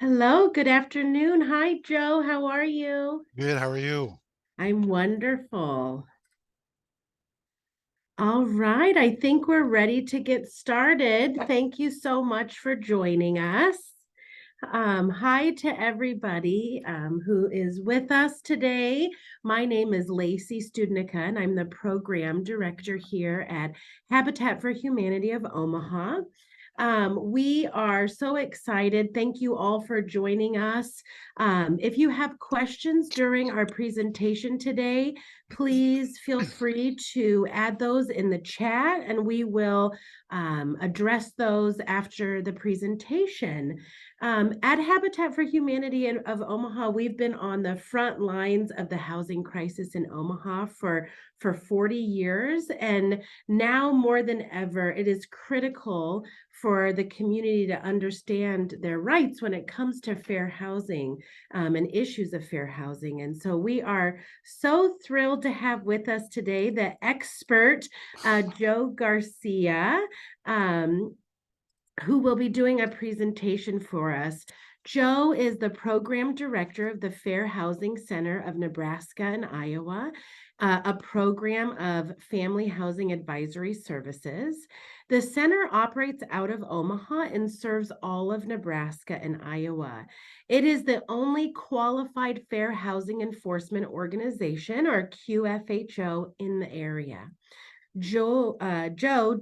Hello, good afternoon. Hi, Joe. How are you? Good. How are you? I'm wonderful. All right, I think we're ready to get started. Thank you so much for joining us. Hi to everybody who is with us today. My name is Lacey Studnicka, and I'm the program director here at Habitat for Humanity of Omaha. We are so excited. Thank you all for joining us. If you have questions during our presentation today, please feel free to add those in the chat and we will address those after the presentation. At Habitat for Humanity of Omaha, we've been on the front lines of the housing crisis in Omaha for 40 years. And now more than ever, it is critical for the community to understand their rights when it comes to fair housing and issues of fair housing. And so we are so thrilled to have with us today the expert, Joe Garcia. Um, who will be doing a presentation for us. Joe is the program director of the Fair Housing Center of Nebraska and Iowa, a program of family housing advisory services. The center operates out of Omaha and serves all of Nebraska and Iowa. It is the only qualified fair housing enforcement organization, or QFHO, in the area. Joe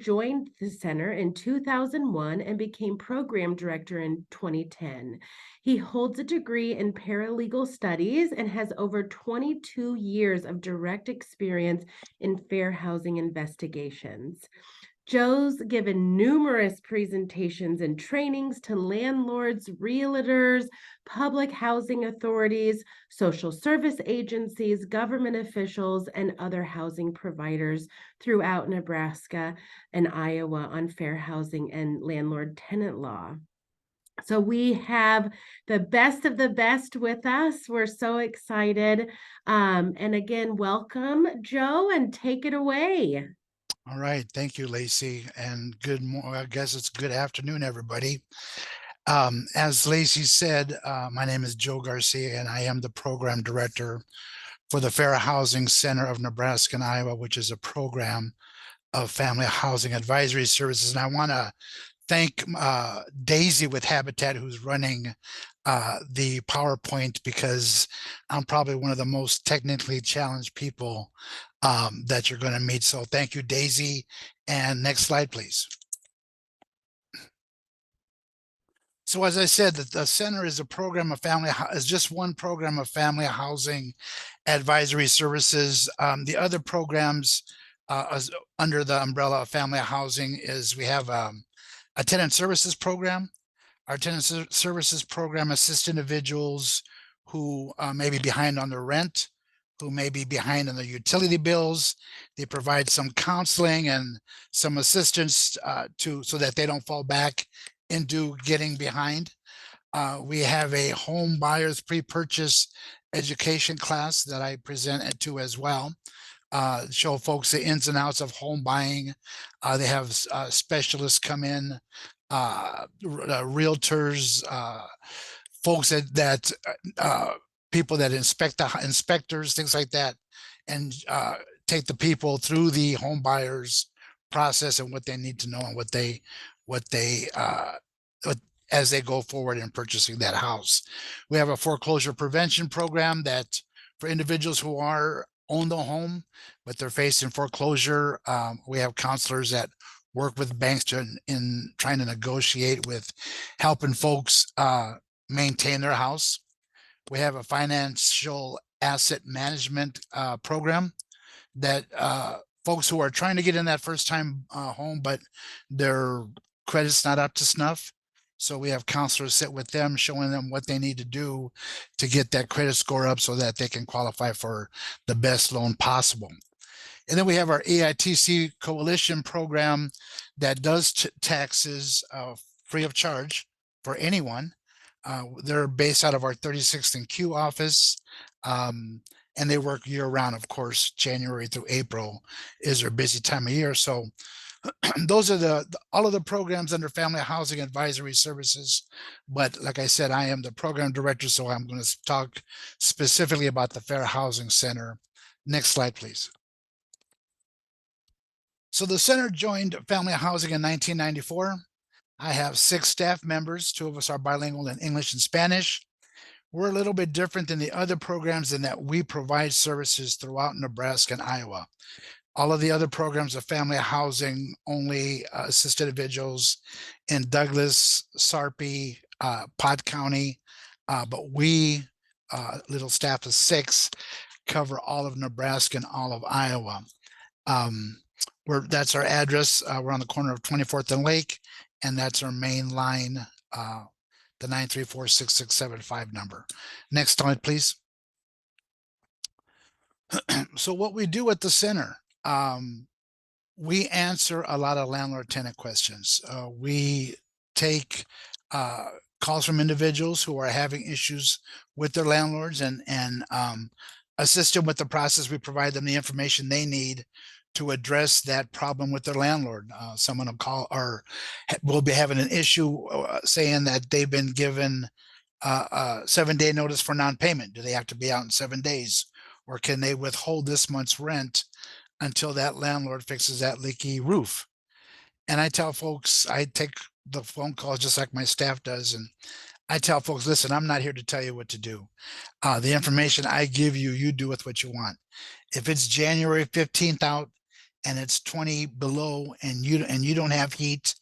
joined the center in 2001 and became program director in 2010. He holds a degree in paralegal studies and has over 22 years of direct experience in fair housing investigations. Joe's given numerous presentations and trainings to landlords, realtors, public housing authorities, social service agencies, government officials, and other housing providers throughout Nebraska and Iowa on fair housing and landlord tenant law. So we have the best of the best with us. We're so excited. And again, welcome, Joe, and take it away. All right. Thank you, Lacey. And I guess it's good afternoon, everybody. As Lacey said, my name is Joe Garcia, and I am the program director for the Fair Housing Center of Nebraska and Iowa, which is a program of family housing advisory services. And I want to thank Daisy with Habitat, who's running the PowerPoint, because I'm probably one of the most technically challenged people that you're going to meet. So thank you, Daisy. And next slide, please. So as I said, the center is is just one program of family housing advisory services. The other programs under the umbrella of family housing is we have a tenant services program. Our tenant services program assists individuals who may be behind on their rent, who may be behind on their utility bills. They provide some counseling and some assistance so that they don't fall back into getting behind. We have a home buyers pre-purchase education class that I present to as well. Show folks the ins and outs of home buying. They have specialists come in, realtors, folks that people that inspectors, things like that, and take the people through the home buyers process and what they need to know and what they as they go forward in purchasing that house. We have a foreclosure prevention program that for individuals who own the home, but they're facing foreclosure. We have counselors that work with banks in trying to negotiate with helping folks maintain their house. We have a financial asset management program that folks who are trying to get in that first time home, but their credit's not up to snuff. So we have counselors sit with them, showing them what they need to do to get that credit score up so that they can qualify for the best loan possible. And then we have our AITC Coalition program that does taxes free of charge for anyone. They're based out of our 36th and Q office. And they work year round. Of course, January through April is their busy time of year. So Those are all of the programs under Family Housing Advisory Services. But like I said, I am the program director, so I'm going to talk specifically about the Fair Housing Center. Next slide, please. So the center joined Family Housing in 1994. I have 6 staff members. 2 of us are bilingual in English and Spanish. We're a little bit different than the other programs in that we provide services throughout Nebraska and Iowa. All of the other programs are family housing only, assist individuals in Douglas, Sarpy, Pot County. But we, little staff of 6, cover all of Nebraska and all of Iowa. That's our address. We're on the corner of 24th and Lake, and that's our main line, the 934-6675 number. Next slide, please. So what we do at the center, we answer a lot of landlord-tenant questions. We take calls from individuals who are having issues with their landlords and assist them with the process. We provide them the information they need to address that problem with their landlord. Someone will call or will be having an issue saying that they've been given a 7-day notice for non-payment. Do they have to be out in 7 days, or can they withhold this month's rent until that landlord fixes that leaky roof? And I tell folks, I take the phone calls just like my staff does, and I tell folks, listen, I'm not here to tell you what to do. The information I give you, you do with what you want. If it's January 15th out and it's 20 below and you don't have heat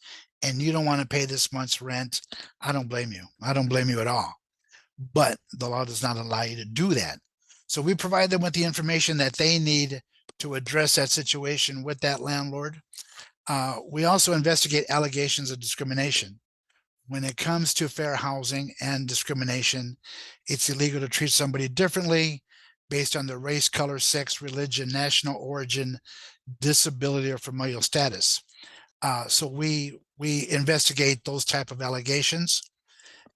and you don't want to pay this month's rent, I don't blame you. I don't blame you at all. But the law does not allow you to do that. So we provide them with the information that they need to address that situation with that landlord. We also investigate allegations of discrimination. When it comes to fair housing and discrimination, it's illegal to treat somebody differently based on their race, color, sex, religion, national origin, disability, or familial status. So we investigate those type of allegations.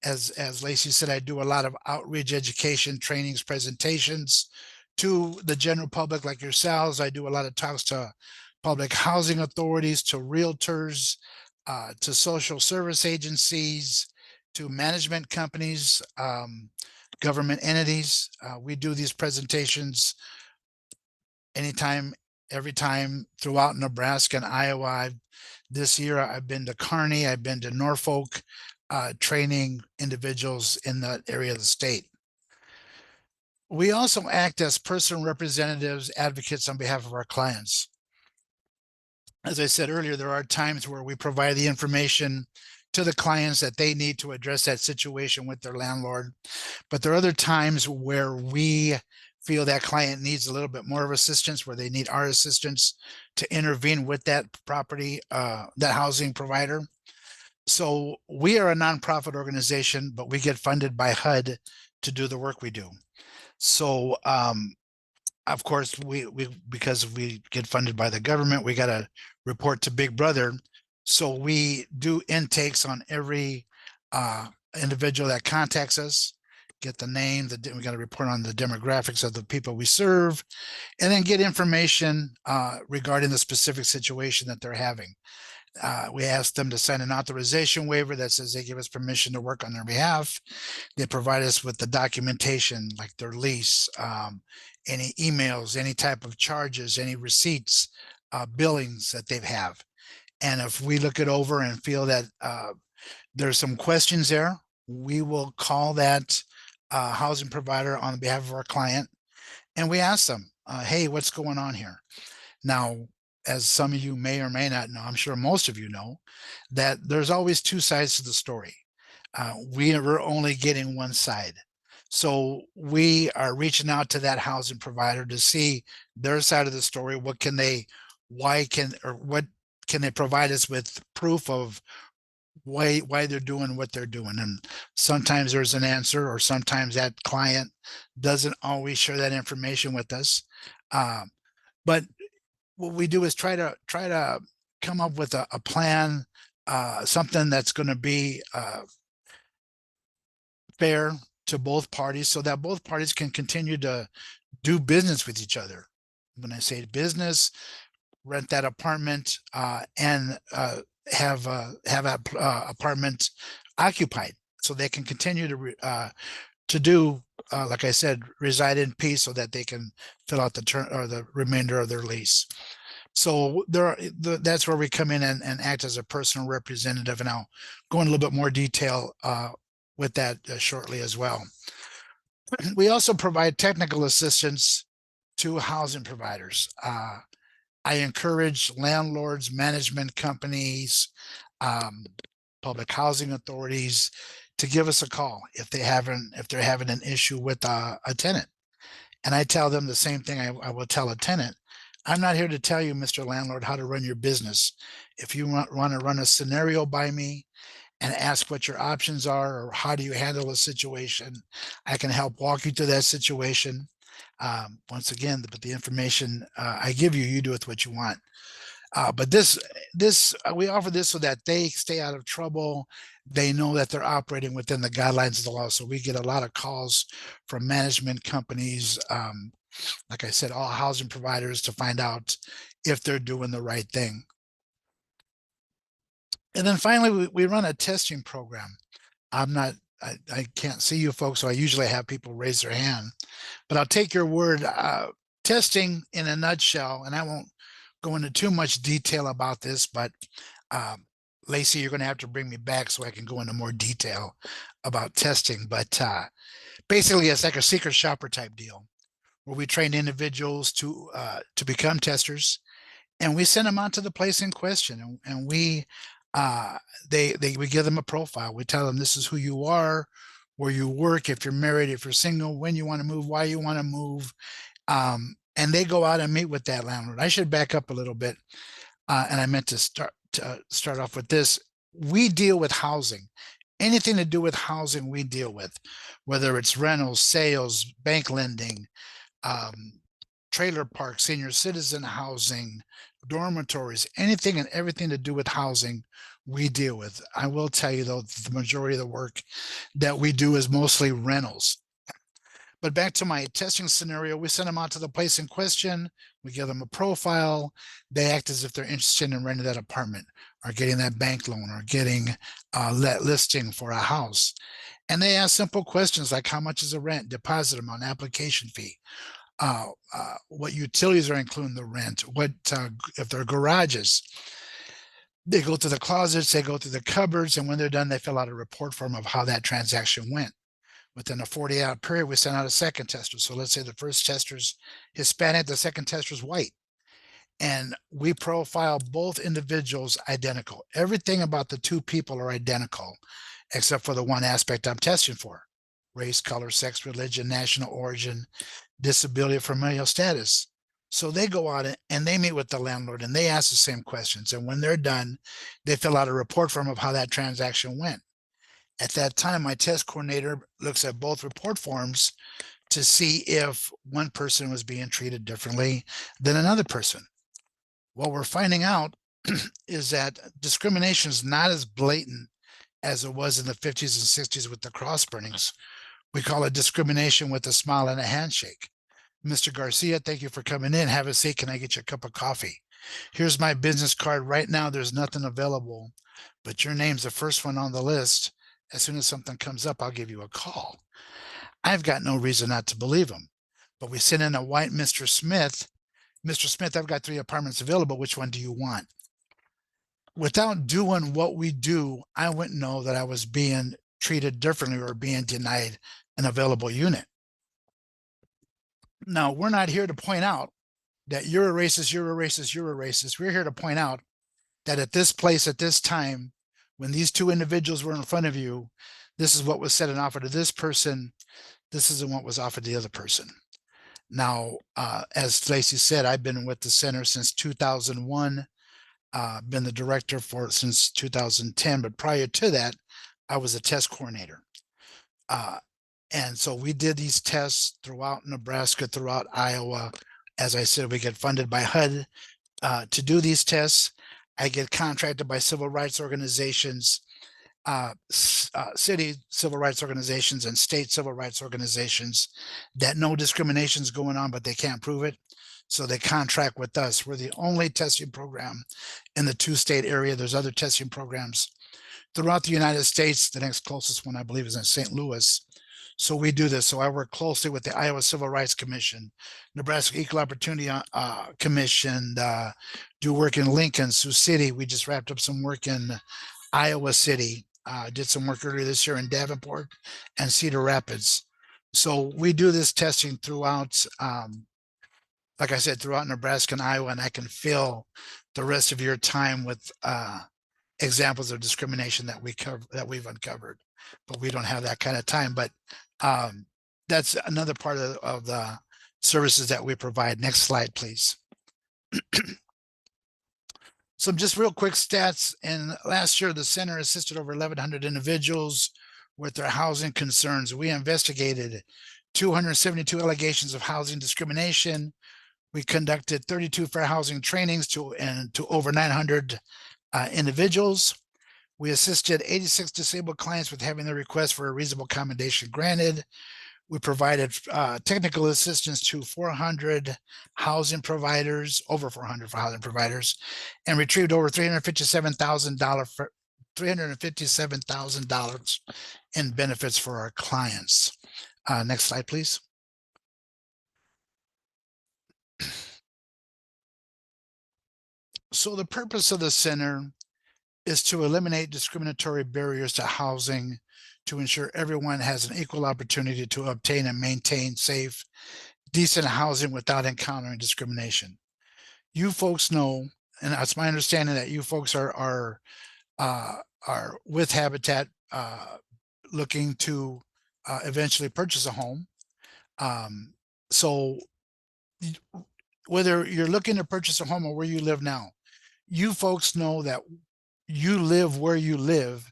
As Lacey said, I do a lot of outreach, education, trainings, presentations to the general public like yourselves. I do a lot of talks to public housing authorities, to realtors, to social service agencies, to management companies, government entities. We do these presentations anytime, every time throughout Nebraska and Iowa. This year, I've been to Kearney, I've been to Norfolk, training individuals in that area of the state. We also act as person representatives, advocates on behalf of our clients. As I said earlier, there are times where we provide the information to the clients that they need to address that situation with their landlord. But there are other times where we feel that client needs a little bit more of assistance, where they need our assistance to intervene with that property, that housing provider. So we are a nonprofit organization, but we get funded by HUD to do the work we do. So of course, we because we get funded by the government, we got to report to Big Brother. So we do intakes on every individual that contacts us, get the name, we got to report on the demographics of the people we serve, and then get information regarding the specific situation that they're having. We ask them to sign an authorization waiver that says they give us permission to work on their behalf. They provide us with the documentation like their lease, any emails, any type of charges, any receipts, billings that they have. And if we look it over and feel that there's some questions there, we will call that housing provider on behalf of our client. And we ask them, hey, what's going on here? Now, as some of you may or may not know, I'm sure most of you know, that there's always 2 sides to the story. We are only getting one side. So we are reaching out to that housing provider to see their side of the story. What can they provide us with proof of why they're doing what they're doing? And sometimes there's an answer, or sometimes that client doesn't always share that information with us. But what we do is try to come up with a plan, something that's going to be fair to both parties, so that both parties can continue to do business with each other. When I say business, rent that apartment and have that apartment occupied, so they can continue to do, like I said, reside in peace, so that they can fill out the term or the remainder of their lease. So that's where we come in and act as a personal representative, and I'll go in a little bit more detail with that shortly as well. We also provide technical assistance to housing providers. I encourage landlords, management companies, um, public housing authorities to give us a call if they're having an issue with a tenant. And I tell them the same thing I will tell a tenant. I'm not here to tell you, Mr. Landlord, how to run your business. If you want to run a scenario by me and ask what your options are or how do you handle a situation, I can help walk you through that situation. Once again, but the information I give you, you do with what you want. But we offer this so that they stay out of trouble. They know that they're operating within the guidelines of the law. So we get a lot of calls from management companies, like I said, all housing providers, to find out if they're doing the right thing. And then finally, we run a testing program. I can't see you folks, so I usually have people raise their hand, but I'll take your word. Testing in a nutshell, and I won't go into too much detail about this, but Lacey, you're going to have to bring me back so I can go into more detail about testing. But basically, it's like a secret shopper type deal where we train individuals to become testers, and we send them out to the place in question, and we we give them a profile. We tell them this is who you are, where you work, if you're married, if you're single, when you want to move, why you want to move. And they go out and meet with that landlord. I should back up a little bit. And I meant to start off with this. We deal with housing. Anything to do with housing, we deal with, whether it's rentals, sales, bank lending, trailer parks, senior citizen housing, dormitories, anything and everything to do with housing, we deal with. I will tell you, though, the majority of the work that we do is mostly rentals. But back to my testing scenario, we send them out to the place in question. We give them a profile. They act as if they're interested in renting that apartment or getting that bank loan or getting that listing for a house. And they ask simple questions like how much is the rent, deposit amount, application fee, what utilities are included in the rent, what if they're garages. They go through the closets, they go through the cupboards, and when they're done, they fill out a report form of how that transaction went. Within a 48-hour period, we send out a second tester. So let's say the first tester's Hispanic, the second tester's white. And we profile both individuals identical. Everything about the two people are identical, except for the one aspect I'm testing for: race, color, sex, religion, national origin, disability, familial status. So they go out and they meet with the landlord and they ask the same questions. And when they're done, they fill out a report form of how that transaction went. At that time, my test coordinator looks at both report forms to see if one person was being treated differently than another person. What we're finding out is that discrimination is not as blatant as it was in the 50s and 60s with the cross burnings. We call it discrimination with a smile and a handshake. Mr. Garcia, thank you for coming in. Have a seat. Can I get you a cup of coffee? Here's my business card. Right now, there's nothing available, but your name's the first one on the list. As soon as something comes up, I'll give you a call. I've got no reason not to believe him. But we sent in a white Mr. Smith. Mr. Smith, I've got 3 apartments available. Which one do you want? Without doing what we do, I wouldn't know that I was being treated differently or being denied an available unit. Now, we're not here to point out that you're a racist, you're a racist, you're a racist. We're here to point out that at this place, at this time, when these 2 individuals were in front of you, this is what was said and offered to this person. This isn't what was offered to the other person. Now, as Lacey said, I've been with the center since 2001, been the director since 2010. But prior to that, I was a test coordinator. And so we did these tests throughout Nebraska, throughout Iowa. As I said, we get funded by HUD to do these tests. I get contracted by civil rights organizations, city civil rights organizations and state civil rights organizations that know discrimination is going on, but they can't prove it. So they contract with us. We're the only testing program in the 2-state area. There's other testing programs throughout the United States. The next closest one, I believe, is in St. Louis. So we do this. So I work closely with the Iowa Civil Rights Commission, Nebraska Equal Opportunity Commission, do work in Lincoln, Sioux City. We just wrapped up some work in Iowa City, did some work earlier this year in Davenport and Cedar Rapids. So we do this testing throughout, like I said, throughout Nebraska and Iowa, and I can fill the rest of your time with examples of discrimination that we've uncovered, but we don't have that kind of time. But that's another part of the services that we provide. Next slide, please. Some just real quick stats. And last year, the center assisted over 1,100 individuals with their housing concerns. We investigated 272 allegations of housing discrimination. We conducted 32 fair housing trainings to over 900 individuals. We assisted 86 disabled clients with having their request for a reasonable accommodation granted. We provided technical assistance to 400 housing providers, over 400 for housing providers, and retrieved over $357,000 in benefits for our clients. Next slide, please. So the purpose of the center is to eliminate discriminatory barriers to housing, to ensure everyone has an equal opportunity to obtain and maintain safe, decent housing without encountering discrimination. You folks know, and it's my understanding that you folks are with Habitat looking to eventually purchase a home. So whether you're looking to purchase a home or where you live now, you folks know that you live where you live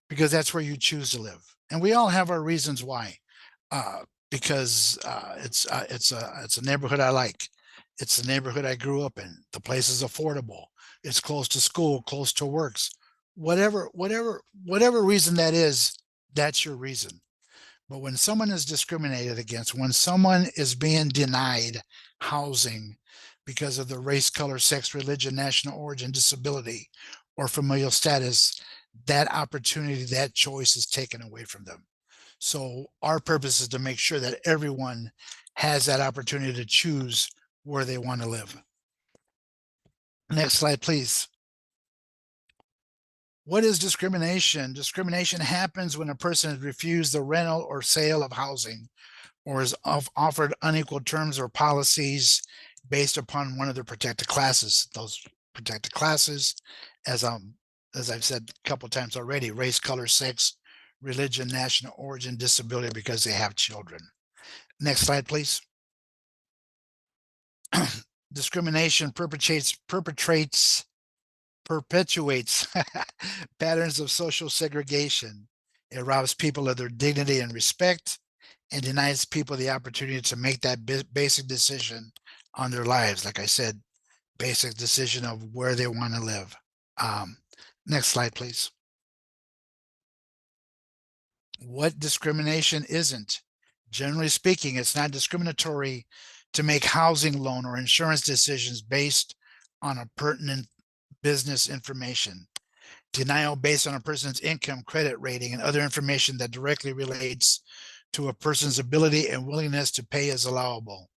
because that's where you choose to live. And we all have our reasons why. Because it's a neighborhood I like. It's the neighborhood I grew up in. The place is affordable. It's close to school, close to works. Whatever reason that is, that's your reason. But when someone is discriminated against, when someone is being denied housing because of their race, color, sex, religion, national origin, disability, or familial status, that opportunity, that choice is taken away from them. So our purpose is to make sure that everyone has that opportunity to choose where they want to live. Next slide, please. What is discrimination? Discrimination happens when a person is refused the rental or sale of housing, or is offered unequal terms or policies based upon one of their protected classes. Those protected classes, as I've said a couple of times already, race, color, sex, religion, national origin, disability, because they have children. Next slide, please. Discrimination perpetuates patterns of social segregation. It robs people of their dignity and respect and denies people the opportunity to make that basic decision on their lives. Like I said, basic decision of where they want to live. Next slide, please. What discrimination isn't? Generally speaking, it's not discriminatory to make housing loan or insurance decisions based on a pertinent business information. Denial based on a person's income, credit rating, and other information that directly relates to a person's ability and willingness to pay is allowable.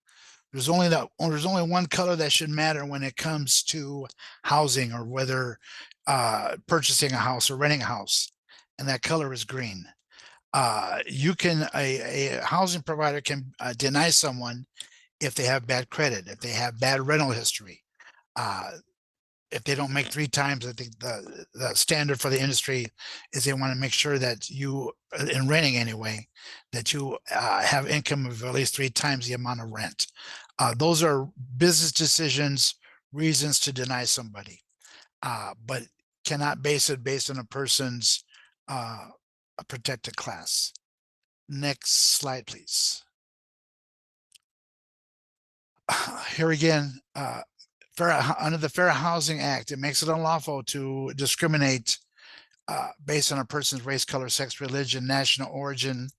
There's only one color that should matter when it comes to housing, or whether purchasing a house or renting a house, and that color is green. A housing provider can deny someone if they have bad credit, if they have bad rental history, if they don't make 3 times. I think the standard for the industry is they want to make sure that you, in renting anyway, that you have income of at least 3 times the amount of rent. Those are business decisions, reasons to deny somebody, but cannot base it based on a person's a protected class. Next slide, please. Here again, under the Fair Housing Act, it makes it unlawful to discriminate based on a person's race, color, sex, religion, national origin,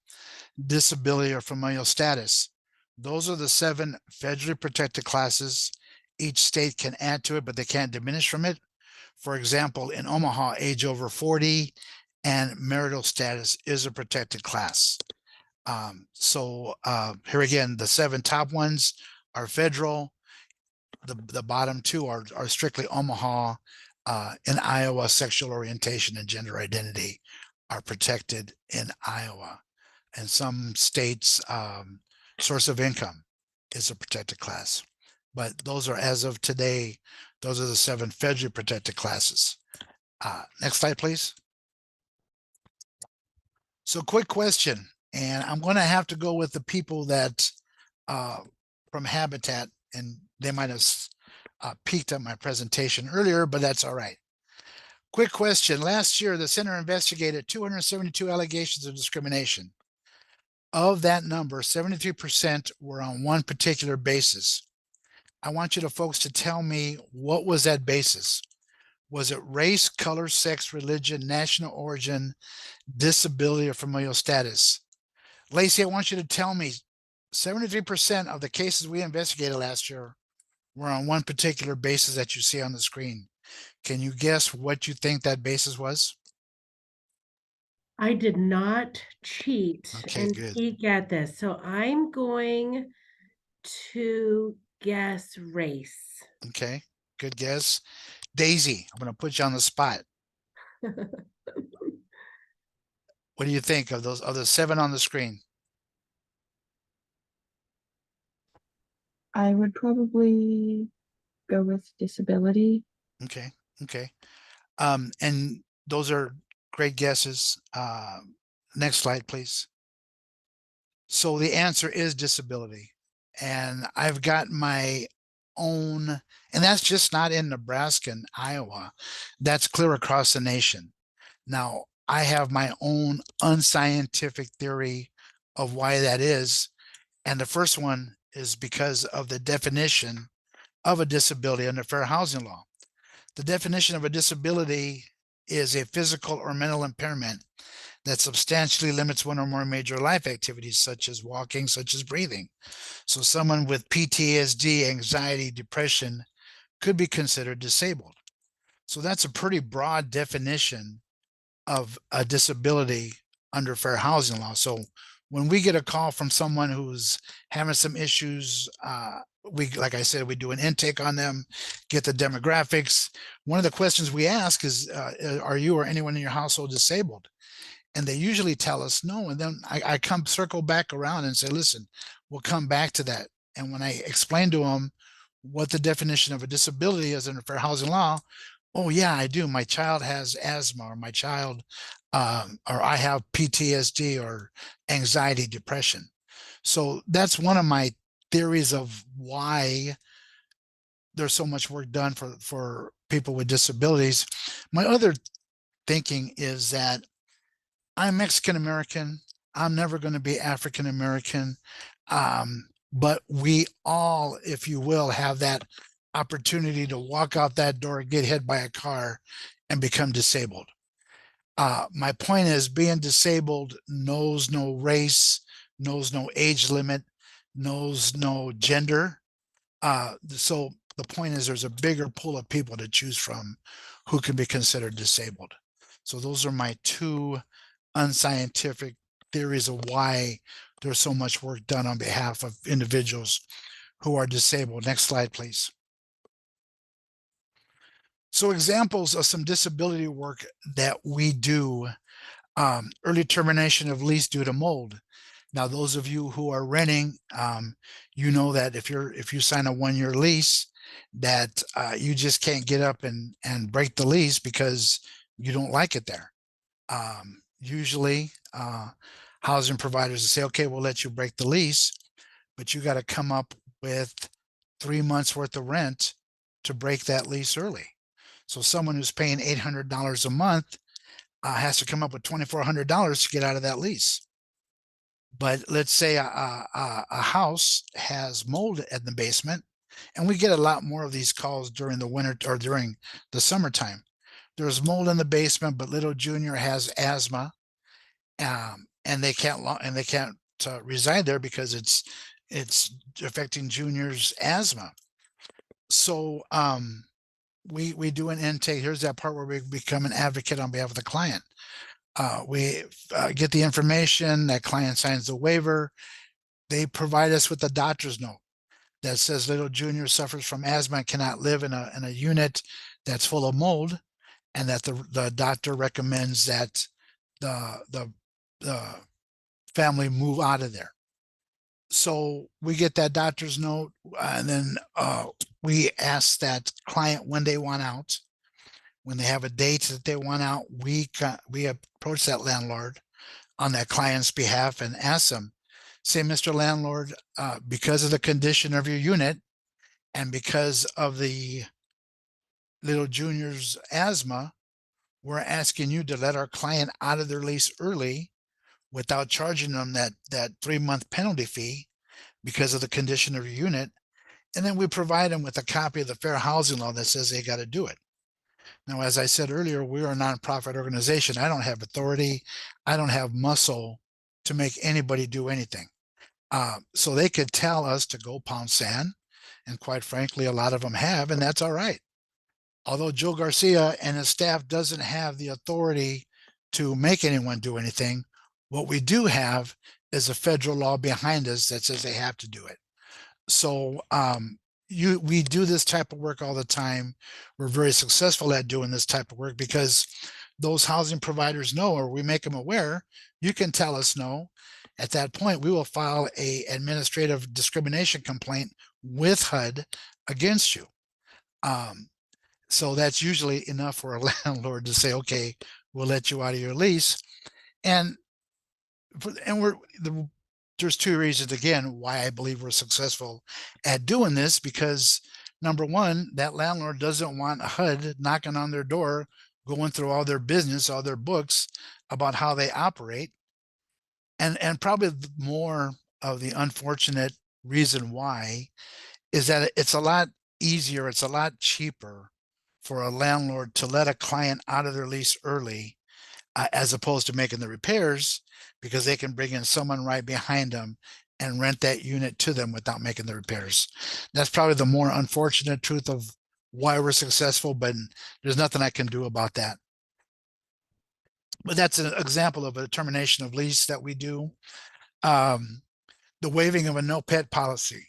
disability, or familial status. Those are the 7 federally protected classes. Each state can add to it, but they can't diminish from it. For example, in Omaha, age over 40 and marital status is a protected class. Here again, the 7 top ones are federal. The bottom 2 are strictly Omaha. In Iowa, sexual orientation and gender identity are protected in Iowa. And some states, source of income is a protected class. But those are, as of today, those are the 7 federally protected classes. Next slide, please. So quick question, and I'm going to have to go with the people that from Habitat, and they might have peeked at my presentation earlier, but that's all right. Quick question. Last year, the center investigated 272 allegations of discrimination. Of that number, 73% were on one particular basis. I want you to folks to tell me, what was that basis? Was it race, color, sex, religion, national origin, disability, or familial status? Lacey, I want you to tell me, 73% of the cases we investigated last year were on one particular basis that you see on the screen. Can you guess what you think that basis was? I did not cheat Okay, and good. peek at this, so I'm going to guess race. Okay, good guess. Daisy, I'm going to put you on the spot. What do you think of those other 7 on the screen? I would probably go with disability. Okay, okay. And those are great guesses. Next slide, please. So the answer is disability. And I've got my own, and that's just not in Nebraska and Iowa. That's clear across the nation. Now, I have my own unscientific theory of why that is. And the first one is because of the definition of a disability under fair housing law. The definition of a disability is a physical or mental impairment that substantially limits one or more major life activities, such as walking, such as breathing. So someone with PTSD, anxiety, depression could be considered disabled. So that's a pretty broad definition of a disability under fair housing law. So when we get a call from someone who's having some issues, like I said, we do an intake on them, get the demographics. One of the questions we ask is, are you or anyone in your household disabled? And they usually tell us no. And then I come circle back around and say, listen, we'll come back to that. And when I explain to them what the definition of a disability is under fair housing law, oh yeah, I do. My child has asthma, or my child, or I have PTSD or anxiety, depression. So that's one of my theories of why there's so much work done for people with disabilities. My other thinking is that I'm Mexican American. I'm never going to be African American. But we all, if you will, have that opportunity to walk out that door, get hit by a car, and become disabled. My point is, being disabled knows no race, knows no age limit, knows no gender. So the point is, there's a bigger pool of people to choose from who can be considered disabled. So those are my 2 unscientific theories of why there's so much work done on behalf of individuals who are disabled. Next slide, please. So examples of some disability work that we do: early termination of lease due to mold. Now, those of you who are renting, you know that if you sign a 1-year lease, that you just can't get up and break the lease because you don't like it there. Usually, housing providers will say, okay, we'll let you break the lease, but you got to come up with 3 months worth of rent to break that lease early. So someone who's paying $800 a month has to come up with $2,400 to get out of that lease. But let's say a house has mold in the basement, and we get a lot more of these calls during the winter or during the summertime. there's mold in the basement, but little junior has asthma, and they can't reside there because it's affecting junior's asthma. So we do an intake. Here's that part where we become an advocate on behalf of the client. We get the information, that client signs the waiver. They provide us with a doctor's note that says little junior suffers from asthma and cannot live in a unit that's full of mold, and that the doctor recommends that the family move out of there. So we get that doctor's note, and then we ask that client when they want out. When they have a date that they want out, we approach that landlord on that client's behalf and ask them, say, Mr. Landlord, because of the condition of your unit and because of the little junior's asthma, we're asking you to let our client out of their lease early without charging them that 3-month penalty fee because of the condition of your unit. And then we provide them with a copy of the fair housing law that says they got to do it. Now, as I said earlier, we are a nonprofit organization. I don't have authority. I don't have muscle to make anybody do anything. So they could tell us to go pound sand. And quite frankly, a lot of them have, and that's all right. Although Joe Garcia and his staff doesn't have the authority to make anyone do anything, what we do have is a federal law behind us that says they have to do it. So we do this type of work all the time. We're very successful at doing this type of work because those housing providers know, or we make them aware, you can tell us no. At that point, we will file a administrative discrimination complaint with HUD against you. So that's usually enough for a landlord to say, okay, we'll let you out of your lease. And there's two reasons, again, why I believe we're successful at doing this, because number one, that landlord doesn't want HUD knocking on their door, going through all their business, all their books about how they operate. And probably more of the unfortunate reason why is that it's a lot easier, it's a lot cheaper for a landlord to let a client out of their lease early, as opposed to making the repairs, because they can bring in someone right behind them and rent that unit to them without making the repairs. That's probably the more unfortunate truth of why we're successful, but there's nothing I can do about that. But that's an example of a termination of lease that we do. The waiving of a no pet policy,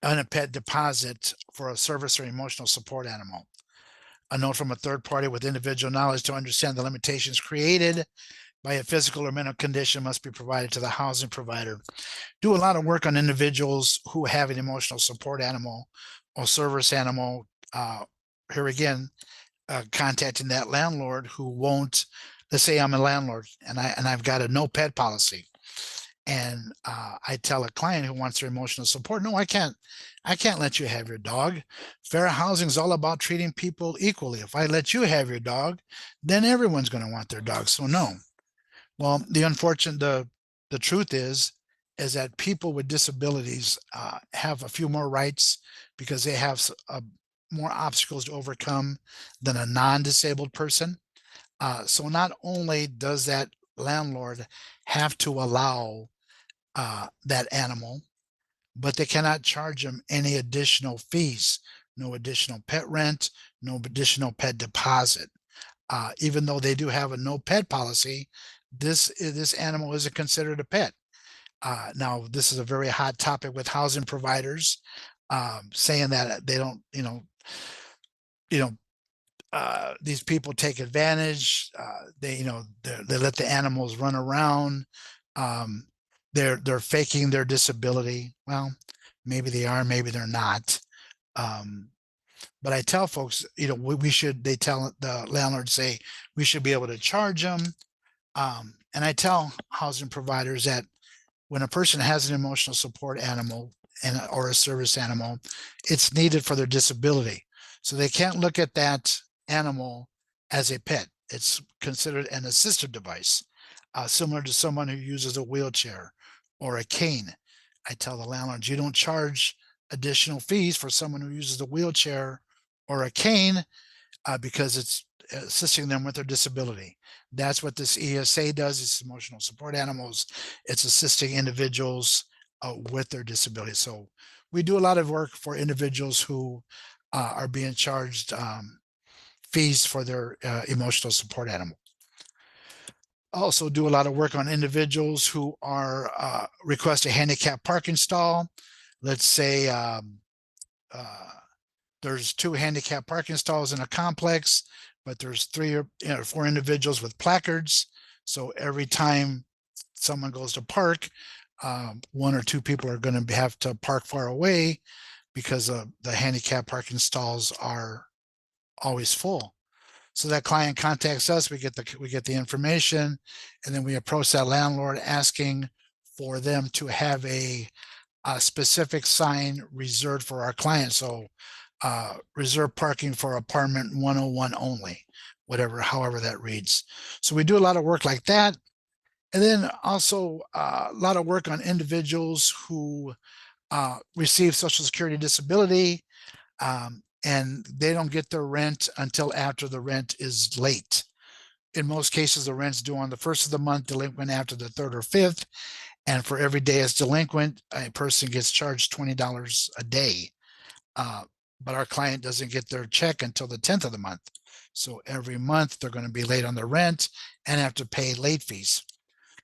on a pet deposit for a service or emotional support animal. A note from a third party with individual knowledge to understand the limitations created by a physical or mental condition must be provided to the housing provider. Do a lot of work on individuals who have an emotional support animal or service animal. Here again, contacting that landlord who won't. Let's say I'm a landlord and I've got a no pet policy, and I tell a client who wants their emotional support, no, I can't let you have your dog. Fair housing is all about treating people equally. If I let you have your dog, then everyone's going to want their dog. So no. Well, the truth is that people with disabilities have a few more rights because they have more obstacles to overcome than a non-disabled person. So not only does that landlord have to allow that animal, but they cannot charge them any additional fees, no additional pet rent, no additional pet deposit. Even though they do have a no pet policy, this animal isn't considered a pet. Now, this is a very hot topic with housing providers, saying that they don't, these people take advantage. They let the animals run around. They're faking their disability. Well, maybe they are, maybe they're not. But I tell folks, they tell the landlord, say, we should be able to charge them. And I tell housing providers that when a person has an emotional support animal or a service animal, it's needed for their disability. So they can't look at that animal as a pet. It's considered an assistive device, similar to someone who uses a wheelchair or a cane. I tell the landlords, you don't charge additional fees for someone who uses a wheelchair or a cane, because it's assisting them with their disability. That's what this ESA does. It's emotional support animals. It's assisting individuals with their disability. So we do a lot of work for individuals who are being charged fees for their emotional support animal. Also do a lot of work on individuals who are request a handicap parking stall. Let's say there's 2 handicap parking stalls in a complex, but there's 3 or 4 individuals with placards. So every time someone goes to park, 1 or 2 people are going to have to park far away because the handicap parking stalls are always full. So that client contacts us, we get the information, and then we approach that landlord asking for them to have a specific sign reserved for our client. So reserve parking for apartment 101 only, however that reads. So we do a lot of work like that. And then also a lot of work on individuals who receive Social Security disability, and they don't get their rent until after the rent is late. In most cases, the rent's due on the 1st of the month, delinquent after the 3rd or 5th. And for every day it's delinquent, a person gets charged $20 a day. But our client doesn't get their check until the 10th of the month. So every month they're going to be late on the rent and have to pay late fees.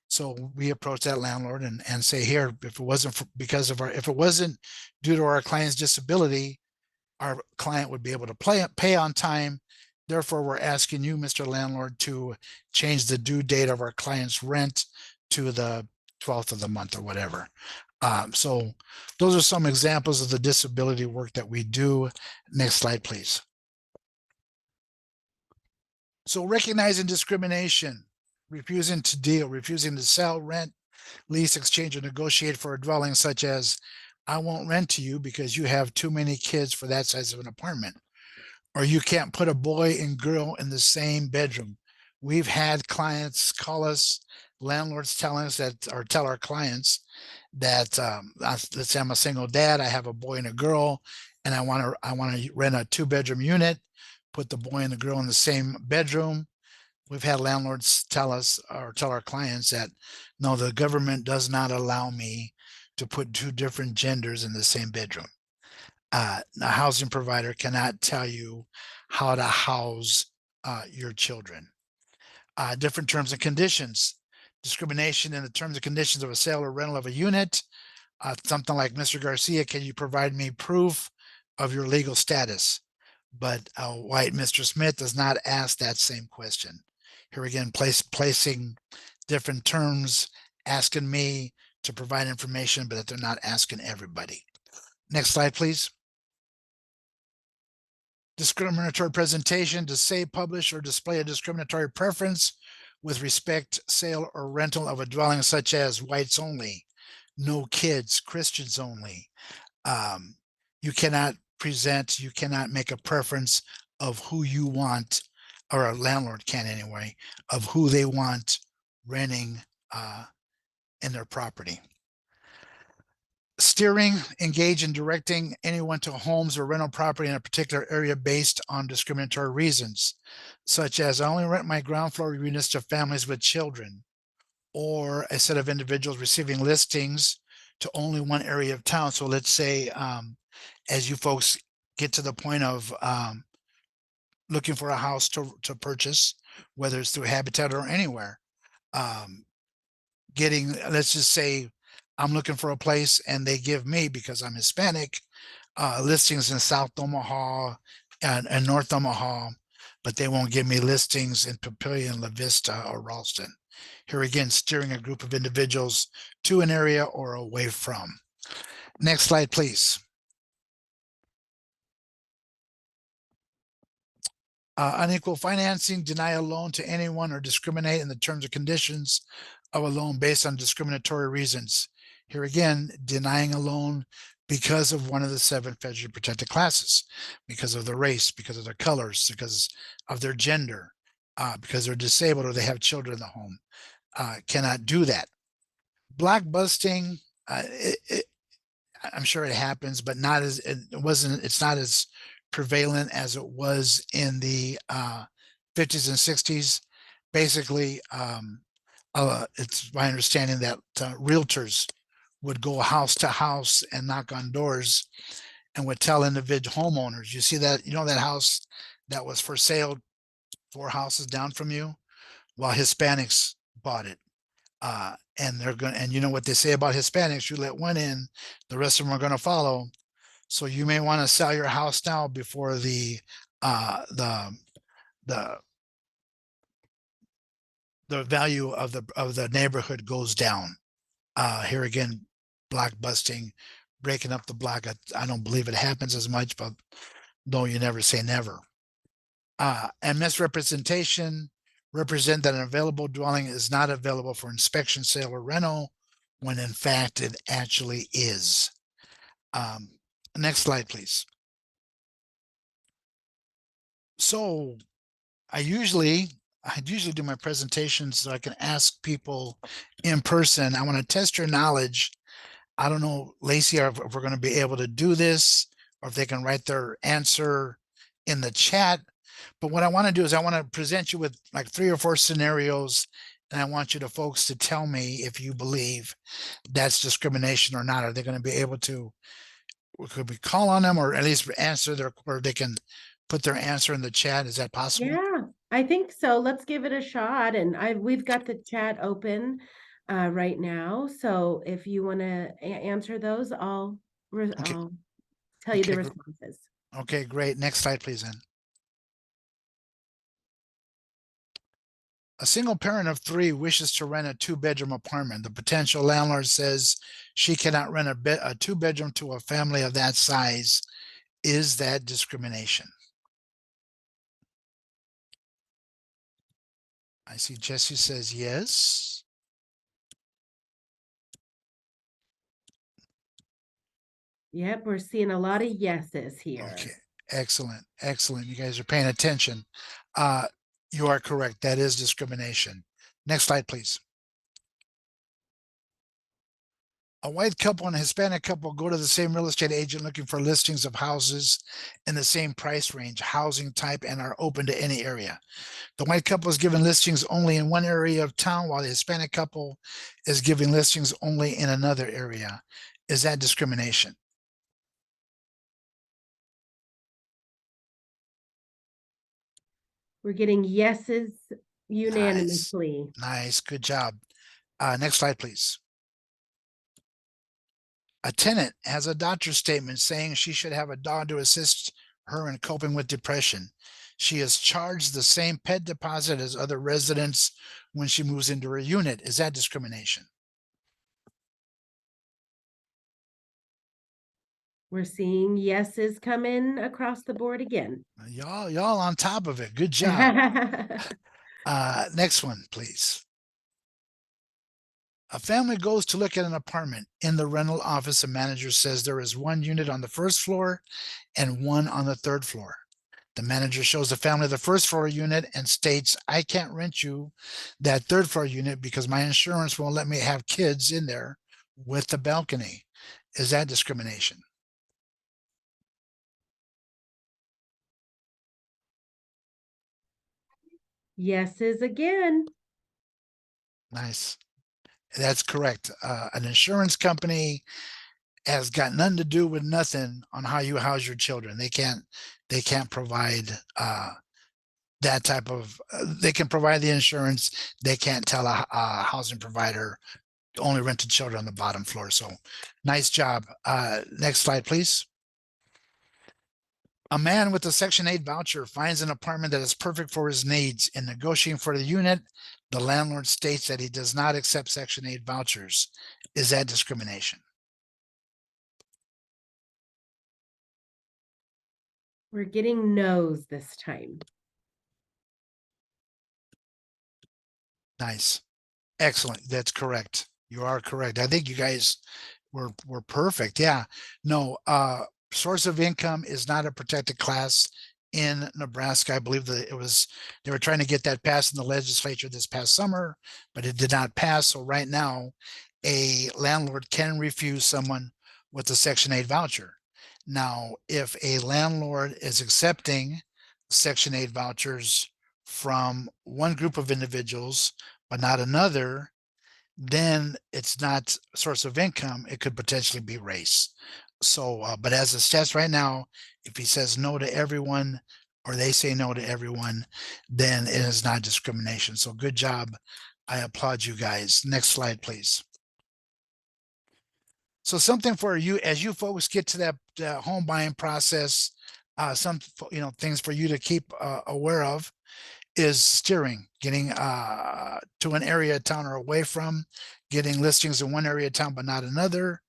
So we approach that landlord and say, here, if it wasn't if it wasn't due to our client's disability, our client would be able to pay on time. Therefore, we're asking you, Mr. Landlord, to change the due date of our client's rent to the 12th of the month or whatever. So those are some examples of the disability work that we do. Next slide, please. So recognizing discrimination, refusing to deal, refusing to sell, rent, lease, exchange, or negotiate for a dwelling, such as, I won't rent to you because you have too many kids for that size of an apartment. Or you can't put a boy and girl in the same bedroom. We've had clients call us, landlords tell us that, or tell our clients that, let's say I'm a single dad, I have a boy and a girl, and I want to rent a 2-bedroom unit, put the boy and the girl in the same bedroom. We've had landlords tell us, or tell our clients that, no, the government does not allow me to put 2 different genders in the same bedroom. A housing provider cannot tell you how to house your children. Different terms and conditions. Discrimination in the terms and conditions of a sale or rental of a unit. Something like, Mr. Garcia, can you provide me proof of your legal status? But white Mr. Smith does not ask that same question. Here again, placing different terms, asking me to provide information, but that they're not asking everybody. Next slide, please. Discriminatory presentation, to say, publish, or display a discriminatory preference with respect, sale, or rental of a dwelling, such as whites only, no kids, Christians only. You cannot make a preference of who you want, or a landlord can anyway, of who they want renting in their property. Steering, engage in directing anyone to homes or rental property in a particular area based on discriminatory reasons, such as, I only rent my ground floor units to families with children, or a set of individuals receiving listings to only one area of town. So let's say, as you folks get to the point of looking for a house to purchase, whether it's through Habitat or anywhere, let's just say I'm looking for a place and they give me, because I'm Hispanic, listings in South Omaha and North Omaha, but they won't give me listings in Papillion, La Vista, or Ralston. Here again, steering a group of individuals to an area or away from. Next slide, please. Unequal financing, deny a loan to anyone or discriminate in the terms and conditions of a loan based on discriminatory reasons. Here again, denying a loan because of one of the 7 federally protected classes, because of their race, because of their colors, because of their gender, because they're disabled or they have children in the home. Cannot do that. Blockbusting, I'm sure it happens, but it's not as prevalent as it was in the 50s and 60s. Basically, it's my understanding that realtors would go house to house and knock on doors and would tell individual homeowners, you see that, you know, that house that was for sale 4 houses down from you? Well, Hispanics bought it. And they're going to, and you know what they say about Hispanics, you let one in, the rest of them are going to follow. So you may want to sell your house now before uh, the, the, the value of the neighborhood goes down. Here again, block busting, breaking up the block. I don't believe it happens as much, but though you never say never. And misrepresentation, represent that an available dwelling is not available for inspection, sale, or rental, when in fact it actually is. Next slide, please. So I usually do my presentations so I can ask people in person. I want to test your knowledge. I don't know, Lacey, if we're going to be able to do this, or if they can write their answer in the chat. But what I want to do is I want to present you with like 3 or 4 scenarios, and I want you to folks to tell me if you believe that's discrimination or not. Are they going to be able to, could we call on them, or at least answer their, or they can put their answer in the chat? Is that possible? Yeah, I think so. Let's give it a shot. And we've got the chat open right now. So if you want to answer those, Okay. I'll tell you the responses. Okay, great. Next slide, please, then. A single parent of 3 wishes to rent a 2-bedroom apartment. The potential landlord says she cannot rent a 2-bedroom to a family of that size. Is that discrimination? I see Jesse says yes. Yep, we're seeing a lot of yeses here. Okay, excellent, excellent. You guys are paying attention. You are correct. That is discrimination. Next slide, please. A white couple and a Hispanic couple go to the same real estate agent looking for listings of houses in the same price range, housing type, and are open to any area. The white couple is given listings only in one area of town, while the Hispanic couple is giving listings only in another area. Is that discrimination? We're getting yeses Nice, unanimously. nice, good job. Next slide, please. A tenant has a doctor's statement saying she should have a dog to assist her in coping with depression. She is charged the same pet deposit as other residents when she moves into her unit. Is that discrimination? We're seeing yeses come in across the board again. Y'all on top of it. Good job. Next one, please. A family goes to look at an apartment. In the rental office, a manager says there is 1 unit on the first floor and 1 on the 3rd floor. The manager shows the family the first floor unit and states, I can't rent you that 3rd floor unit because my insurance won't let me have kids in there with the balcony. Is that discrimination? Yeses again. Nice. That's correct. An insurance company has got nothing to do with nothing on how you house your children. They can't provide that type of, they can provide the insurance. They can't tell a housing provider only rent to children on the bottom floor. So nice job. Next slide, please. A man with a Section 8 voucher finds an apartment that is perfect for his needs. In negotiating for the unit, the landlord states that he does not accept Section 8 vouchers. Is that discrimination? We're getting no's this time. Nice. Excellent. That's correct. You are correct. I think you guys were perfect. Yeah. No, source of income is not a protected class in Nebraska. I believe that they were trying to get that passed in the legislature this past summer, but it did not pass. So right now, a landlord can refuse someone with a Section 8 voucher. Now, if a landlord is accepting Section 8 vouchers from one group of individuals, but not another, then it's not source of income. It could potentially be race. So, but as it stands right now, if he says no to everyone, or they say no to everyone, then it is not discrimination. So good job. I applaud you guys. Next slide, please. So something for you, as you folks get to that home buying process, some, things for you to keep aware of is steering, getting to an area of town or away from, getting listings in one area of town but not another,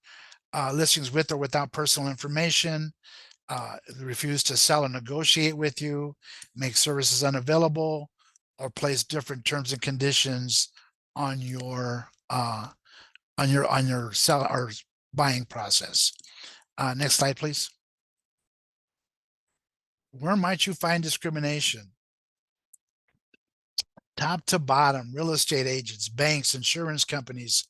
listings with or without personal information, refuse to sell or negotiate with you, make services unavailable, or place different terms and conditions on your sell or buying process. Next slide, please. Where might you find discrimination? Top to bottom, real estate agents, banks, insurance companies,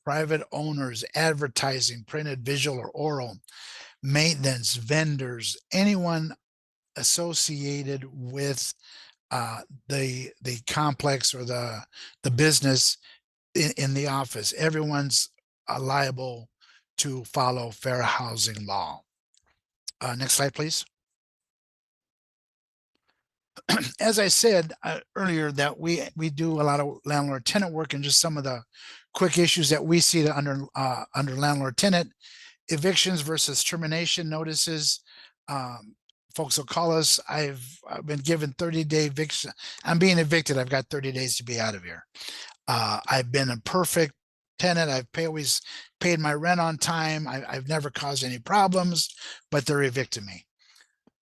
private owners, advertising, printed, visual, or oral, maintenance, vendors, anyone associated with the complex or the business in the office. Everyone's liable to follow fair housing law. Next slide, please. As I said earlier, that we do a lot of landlord tenant work, and just some of the quick issues that we see under landlord tenant: evictions versus termination notices. Folks will call us. I've been given 30-day eviction. I'm being evicted. I've got 30 days to be out of here. I've been a perfect tenant. I've always paid my rent on time. I've never caused any problems, but they're evicting me.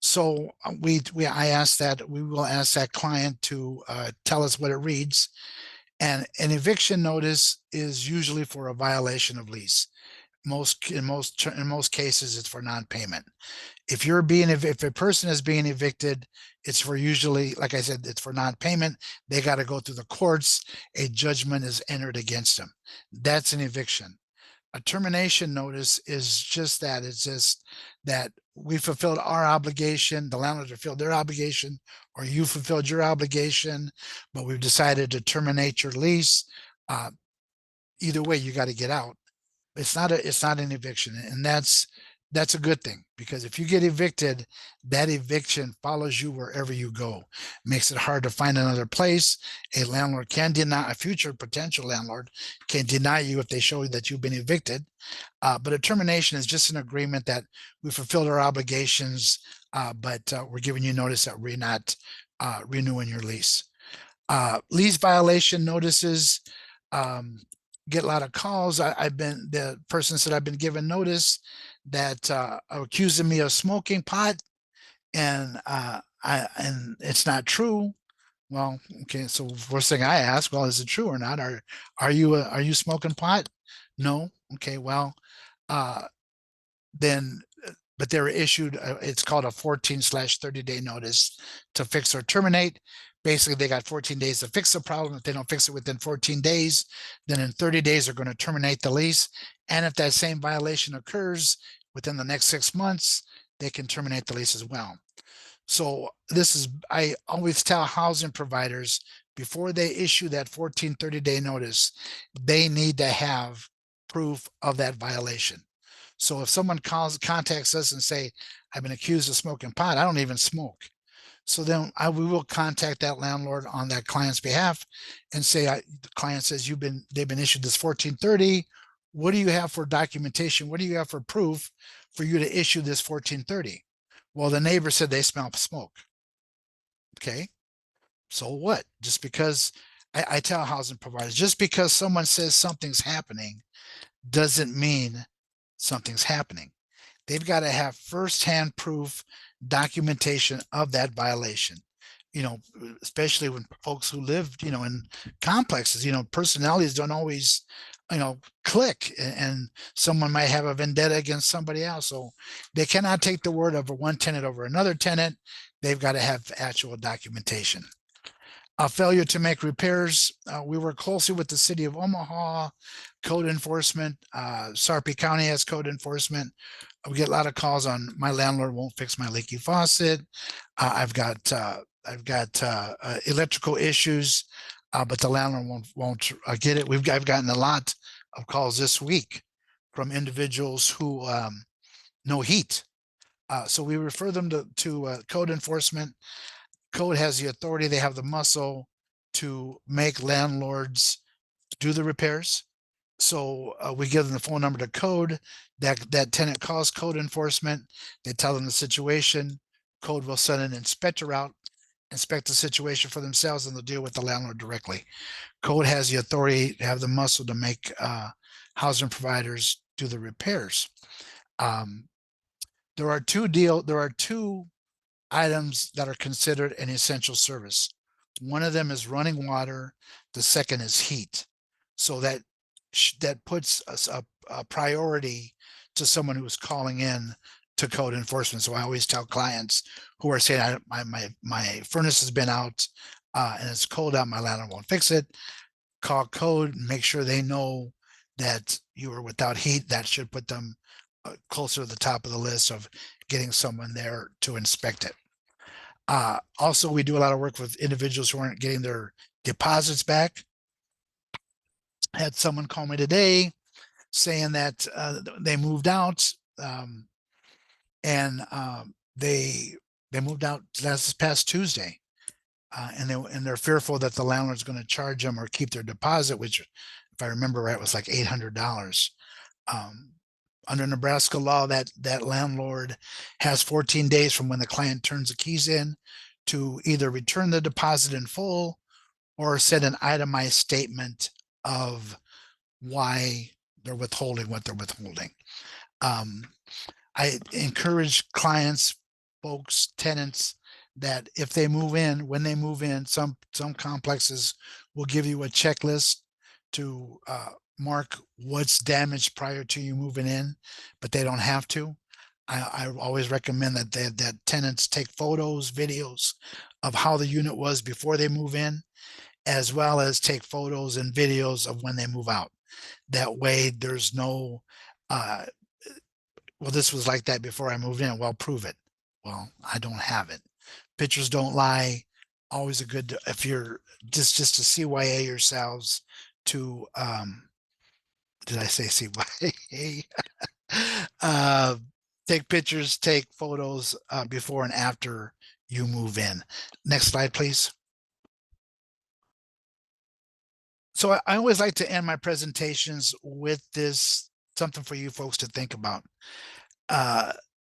So we will ask that client to tell us what it reads. And an eviction notice is usually for a violation of lease. In most cases, it's for non-payment. If a person is being evicted, it's for, usually, like I said, it's for non-payment. They got to go through the courts. A judgment is entered against them. That's an eviction. A termination notice is just that. It's just that we fulfilled our obligation, the landlord fulfilled their obligation, or you fulfilled your obligation, but we've decided to terminate your lease. Either way, you got to get out. It's not an eviction, and that's a good thing, because if you get evicted, that eviction follows you wherever you go. Makes it hard to find another place. A future potential landlord can deny you if they show you that you've been evicted. But a termination is just an agreement that we fulfilled our obligations, but we're giving you notice that we're not renewing your lease. Lease violation notices get a lot of calls. The person said, I've been given notice that accusing me of smoking pot, and it's not true. Well, okay, so first thing I ask, well, is it true or not? Are you smoking pot? No. Okay, well, then, but they were issued, it's called a 14/30-day notice to fix or terminate. Basically, they got 14 days to fix the problem. If they don't fix it within 14 days, then in 30 days, they're going to terminate the lease. And if that same violation occurs within the next 6 months, they can terminate the lease as well. So I always tell housing providers, before they issue that 30-day notice, they need to have proof of that violation. So if someone contacts us and say, I've been accused of smoking pot, I don't even smoke. So then we will contact that landlord on that client's behalf and say, the client says they've been issued this 1430. What do you have for documentation? What do you have for proof for you to issue this 1430? Well, the neighbor said they smell smoke. Okay. So what? Just because I tell housing providers, just because someone says something's happening doesn't mean something's happening. They've got to have firsthand proof, documentation of that violation. Especially when folks who live, in complexes, personalities don't always, click, and someone might have a vendetta against somebody else. So they cannot take the word of one tenant over another tenant. They've got to have actual documentation. A failure to make repairs. We work closely with the city of Omaha, code enforcement. Sarpy County has code enforcement. We get a lot of calls on my landlord won't fix my leaky faucet. I've got electrical issues, but the landlord won't get it. I've gotten a lot of calls this week from individuals who no heat. So we refer them to code enforcement. Code has the authority, they have the muscle to make landlords do the repairs. So we give them the phone number to code. That tenant calls code enforcement. They tell them the situation. Code will send an inspector out, inspect the situation for themselves, and they'll deal with the landlord directly. Code has the authority to have the muscle to make housing providers do the repairs. There are two items that are considered an essential service. One of them is running water. The second is heat. So that puts us a priority to someone who's calling in to code enforcement. So I always tell clients who are saying, my furnace has been out and it's cold out, my landlord won't fix it. Call code and make sure they know that you are without heat. That should put them closer to the top of the list of getting someone there to inspect it. Also, we do a lot of work with individuals who aren't getting their deposits back. Had someone call me today saying that they moved out and they moved out this past Tuesday. And they're fearful that the landlord's going to charge them or keep their deposit, which, if I remember right, was like $800. Under Nebraska law, that landlord has 14 days from when the client turns the keys in to either return the deposit in full or send an itemized statement of why they're withholding what they're withholding. I encourage clients, folks, tenants, that if they move in, when they move in, some complexes will give you a checklist to mark what's damaged prior to you moving in, but they don't have to. I always recommend that tenants take photos, videos of how the unit was before they move in, as well as take photos and videos of when they move out. That way there's no, well, this was like that before I moved in. Well, prove it. Well, I don't have it. Pictures don't lie. Always a good, if you're just to CYA yourselves to, did I say CYA? Take pictures, take photos before and after you move in. Next slide, please. So I always like to end my presentations with this, something for you folks to think about.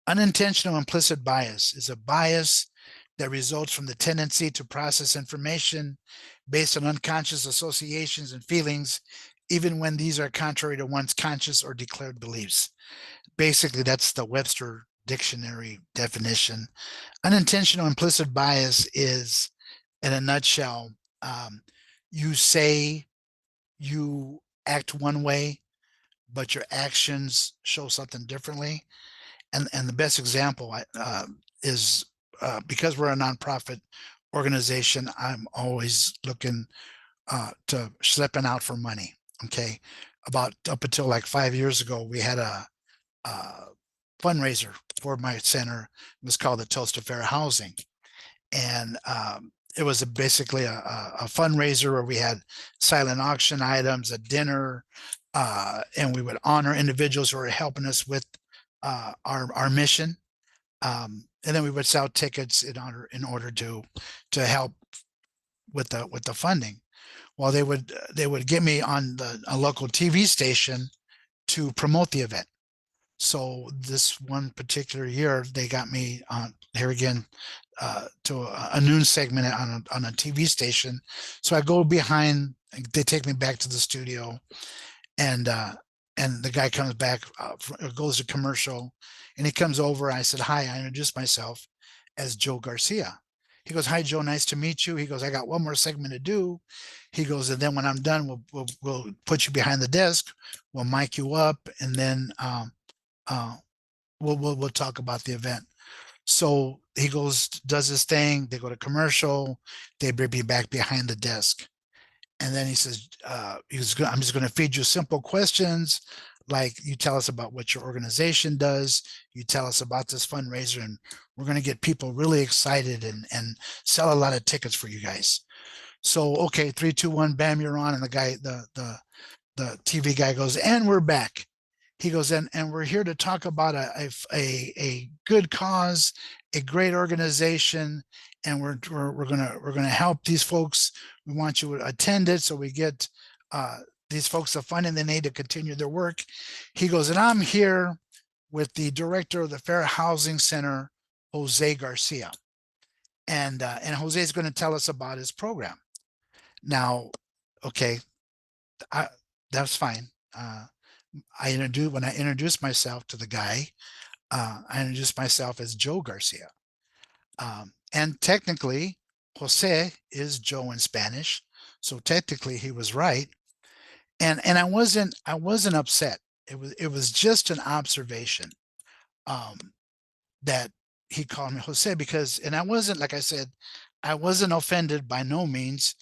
Unintentional implicit bias is a bias that results from the tendency to process information based on unconscious associations and feelings, even when these are contrary to one's conscious or declared beliefs. Basically, that's the Webster Dictionary definition. Unintentional implicit bias is, in a nutshell, you say you act one way, but your actions show something differently. And the best example is because we're a nonprofit organization, I'm always looking to schlepping out for money. Okay. About up until like 5 years ago, we had a fundraiser for my center. It was called the Toast of Fair Housing. And it was basically a fundraiser where we had silent auction items, a dinner, and we would honor individuals who are helping us with our mission. And then we would sell tickets in order to help with the funding. Well, they would get me on a local TV station to promote the event. So this one particular year, they got me on here again to a noon segment on a TV station. So I go behind, they take me back to the studio, and the guy comes back, goes to commercial, and he comes over. I said, hi, I introduced myself as Joe Garcia. He goes, hi, Joe, nice to meet you. He goes, I got one more segment to do. He goes, and then when I'm done, we'll put you behind the desk. We'll mic you up, and then we'll talk about the event. So So he goes, does his thing. They go to commercial. They bring me back behind the desk. And then he says, I'm just going to feed you simple questions. Like, you tell us about what your organization does. You tell us about this fundraiser, and we're going to get people really excited and sell a lot of tickets for you guys. So, okay, 3, 2, 1, bam, you're on. And the TV guy goes, and we're back. He goes, and we're here to talk about a good cause, a great organization, and we're gonna help these folks. We want you to attend it so we get these folks the funding they need to continue their work. He goes, and I'm here with the director of the Fair Housing Center, Jose Garcia, and Jose is going to tell us about his program. Now, okay, that's fine. When I introduced myself to the guy, I introduced myself as Joe Garcia. And technically, Jose is Joe in Spanish. So technically he was right. And I wasn't upset. It was just an observation that he called me Jose, because, and I wasn't, like I said, I wasn't offended by no means,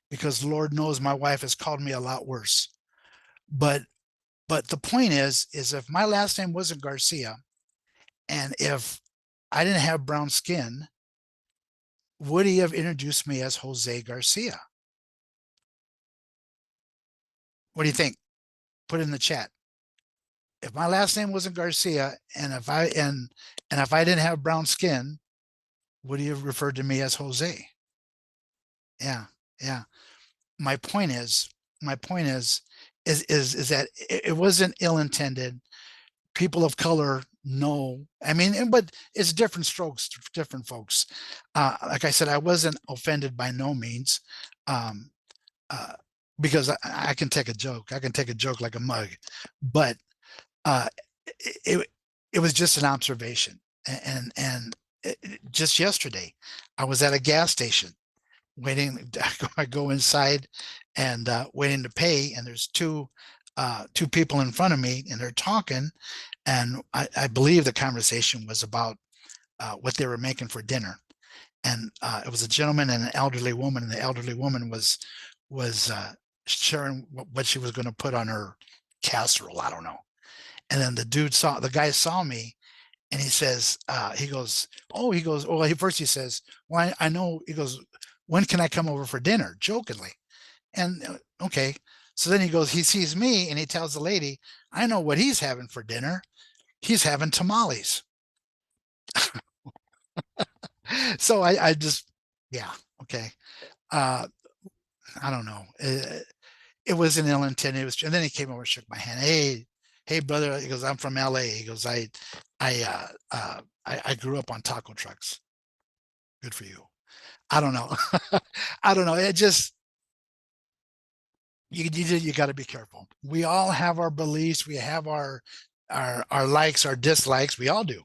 because Lord knows my wife has called me a lot worse. But the point is if my last name wasn't Garcia, and if I didn't have brown skin, would he have introduced me as Jose Garcia? What do you think? Put it in the chat. If my last name wasn't Garcia, and if I didn't have brown skin, would he have referred to me as Jose? Yeah, yeah. My point is that it wasn't ill-intended. People of color know. I mean, but it's different strokes for different folks. Like I said, I wasn't offended by no means, because I can take a joke. I can take a joke like a mug, but it it was just an observation. And just yesterday, I was at a gas station waiting. I go inside and waiting to pay, and there's two people in front of me, and they're talking, and I believe the conversation was about what they were making for dinner. And it was a gentleman and an elderly woman, and the elderly woman was sharing what she was going to put on her casserole. I don't know. And then the guy saw me, and he says, first he says, well, I know, he goes, when can I come over for dinner? Jokingly. And okay. So then he goes, he sees me, and he tells the lady, I know what he's having for dinner. He's having tamales. So I just, yeah, okay. I don't know. It was an ill intent. And then he came over and shook my hand. Hey, brother. He goes, I'm from LA. He goes, I grew up on taco trucks. Good for you. I don't know. I don't know. It just, you got to be careful. We all have our beliefs. We have our likes, our dislikes. We all do.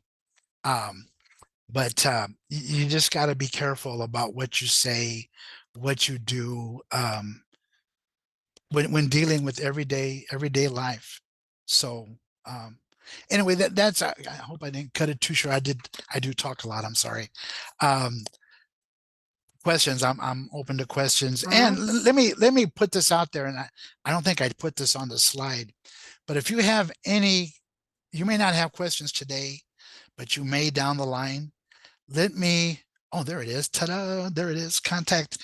But you just got to be careful about what you say, what you do, when dealing with everyday life. So anyway, that's I hope I didn't cut it too short. I do talk a lot. I'm sorry. Questions. I'm open to questions. And let me put this out there. And I don't think I'd put this on the slide, but if you have any, you may not have questions today, but you may down the line. Oh, there it is. Ta-da! There it is. Contact.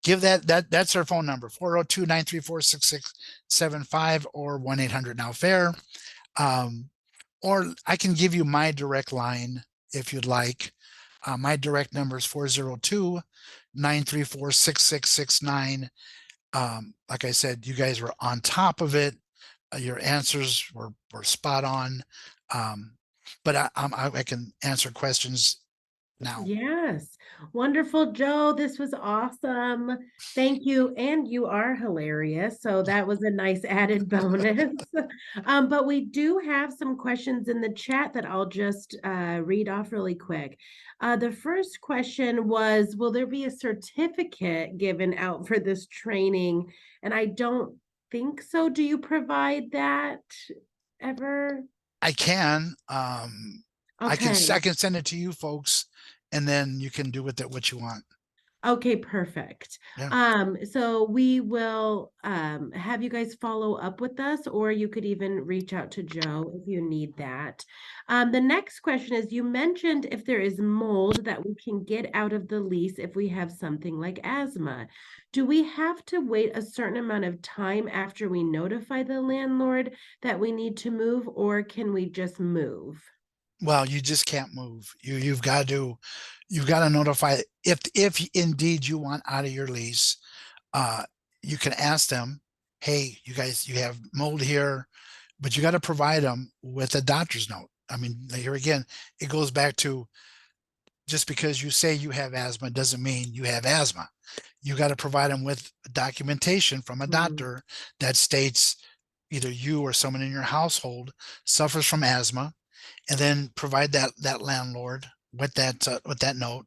Give that's our phone number, 402-934-6675 or 1-800-NOW-FAIR. Or I can give you my direct line if you'd like. My direct number is 402-934-6669. Like I said, you guys were on top of it. Your answers were spot on. But I can answer questions now. Yes. Wonderful, Joe. This was awesome. Thank you. And you are hilarious. So that was a nice added bonus. But we do have some questions in the chat that I'll just read off really quick. The first question was, will there be a certificate given out for this training? And I don't think so. Do you provide that ever? I can. I can Okay. send it to you folks, and then you can do with it what you want. Okay, perfect. Yeah. So we will have you guys follow up with us, or you could even reach out to Joe if you need that. The next question is, you mentioned if there is mold that we can get out of the lease if we have something like asthma. Do we have to wait a certain amount of time after we notify the landlord that we need to move, or can we just move? Well, you just can't move. You've got to notify if indeed you want out of your lease. Uh, you can ask them, hey, you guys, you have mold here, but you got to provide them with a doctor's note. I mean, here again, it goes back to just because you say you have asthma doesn't mean you have asthma. You got to provide them with documentation from a Mm, doctor that states either you or someone in your household suffers from asthma, and then provide that landlord with that note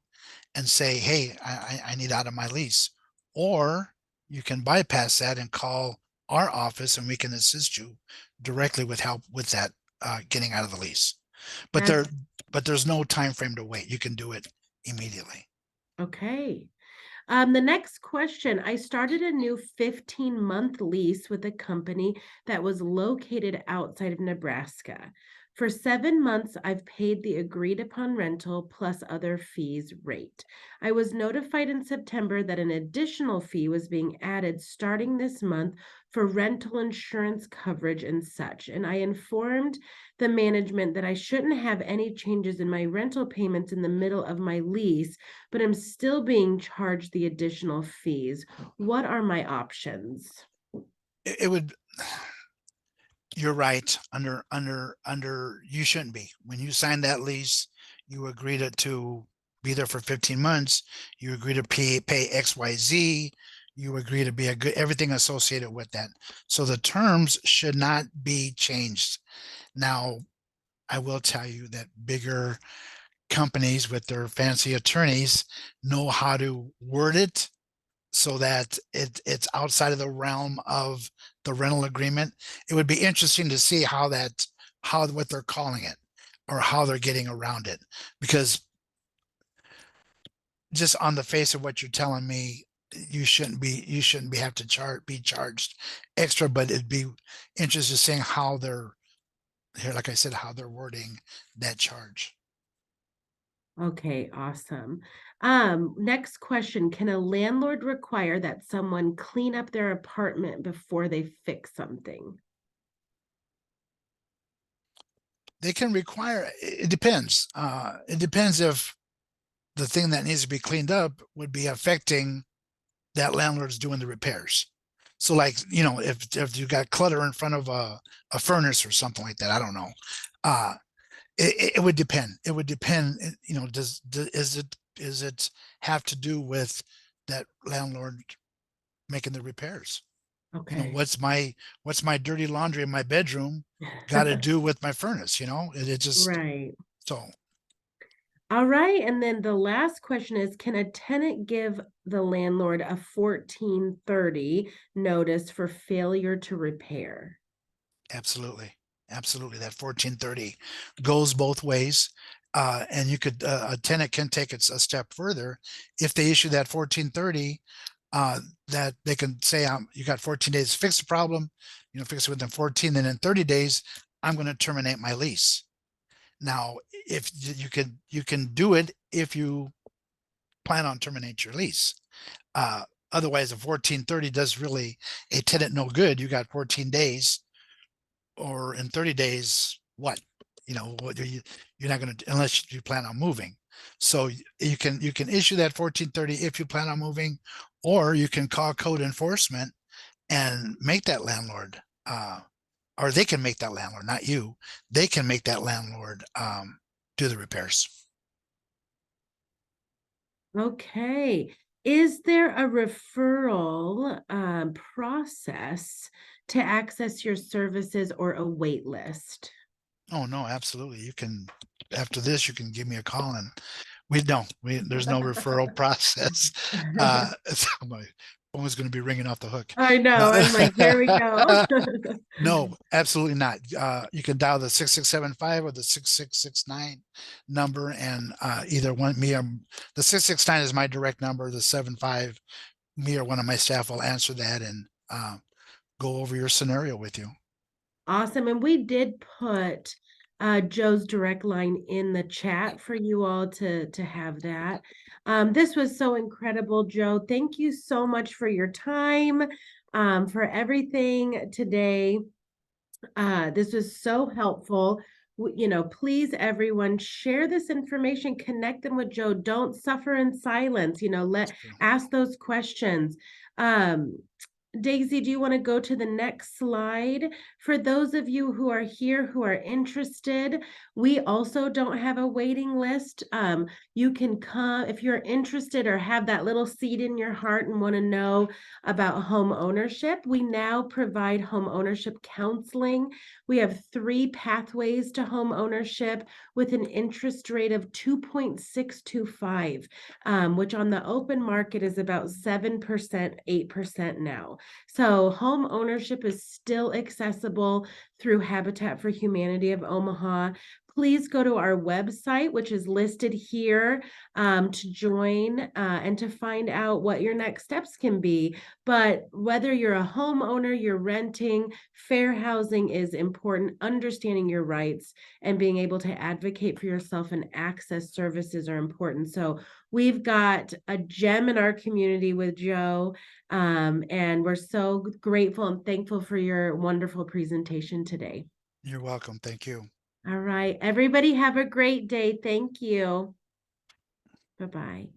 and say, hey, I need out of my lease. Or you can bypass that and call our office and we can assist you directly with help with that, getting out of the lease. But there, that's but there's no time frame to wait. You can do it immediately. okay. The next question, I started a new 15-month lease with a company that was located outside of Nebraska. For 7 months, I've paid the agreed upon rental plus other fees rate. I was notified in September that an additional fee was being added starting this month for rental insurance coverage and such. And I informed the management that I shouldn't have any changes in my rental payments in the middle of my lease, but I'm still being charged the additional fees. What are my options? It would, you're right. You shouldn't be. When you sign that lease, you agreed to be there for 15 months. You agree to pay XYZ. You agree to be a good, everything associated with that. So the terms should not be changed. Now, I will tell you that bigger companies with their fancy attorneys know how to word it so that it's outside of the realm of the rental agreement. It would be interesting to see how what they're calling it or how they're getting around it. Because just on the face of what you're telling me, you shouldn't be have to be charged extra, but it'd be interesting seeing how they're here, like I said, how they're wording that charge. Okay, awesome. Next question. Can a landlord require that someone clean up their apartment before they fix something? They can require, it depends. It depends if the thing that needs to be cleaned up would be affecting that landlord's doing the repairs. So like, if you got clutter in front of a furnace or something like that, I don't know. Uh, it would depend. It would depend, is it have to do with that landlord making the repairs? Okay. What's my dirty laundry in my bedroom got to do with my furnace? It just, Right. so All right. And then the last question is, can a tenant give the landlord a 1430 notice for failure to repair? absolutely. Absolutely. That 1430 goes both ways. And a tenant can take it a step further. If they issue that 1430, that they can say, you got 14 days to fix the problem, fix it within 14, then in 30 days, I'm going to terminate my lease. Now, if you can do it if you plan on terminate your lease. Otherwise, a 1430 does really a tenant no good. You got 14 days, or in 30 days, what? What you're not going to, unless you plan on moving. So you can issue that 1430 if you plan on moving, or you can call code enforcement and make that landlord, or they can make that landlord, not you. They can make that landlord do the repairs. Okay. Is there a referral process to access your services or a wait list? Oh no, absolutely. You can, after this, you can give me a call, and we don't, there's no referral process. So phone is going to be ringing off the hook. I know. I'm like, here we go. No, absolutely not. You can dial the 6675 or the 6669 number, and either one, me or the 669 is my direct number. The 75, me or one of my staff will answer that and go over your scenario with you. Awesome. And we did put Joe's direct line in the chat for you all to have that. This was so incredible, Joe. Thank you so much for your time, for everything today. This was so helpful. You know, please, everyone, share this information, connect them with Joe. Don't suffer in silence. You know, ask those questions. Daisy, do you want to go to the next slide? For those of you who are here who are interested, we also don't have a waiting list. You can come if you're interested or have that little seed in your heart and want to know about home ownership. We now provide home ownership counseling. We have 3 pathways to home ownership with an interest rate of 2.625, which on the open market is about 7%, 8% now. So home ownership is still accessible through Habitat for Humanity of Omaha. Please go to our website, which is listed here, to join and to find out what your next steps can be. But whether you're a homeowner, you're renting, fair housing is important. Understanding your rights and being able to advocate for yourself and access services are important. So we've got a gem in our community with Joe, and we're so grateful and thankful for your wonderful presentation today. You're welcome. Thank you. All right, everybody have a great day. Thank you. Bye-bye.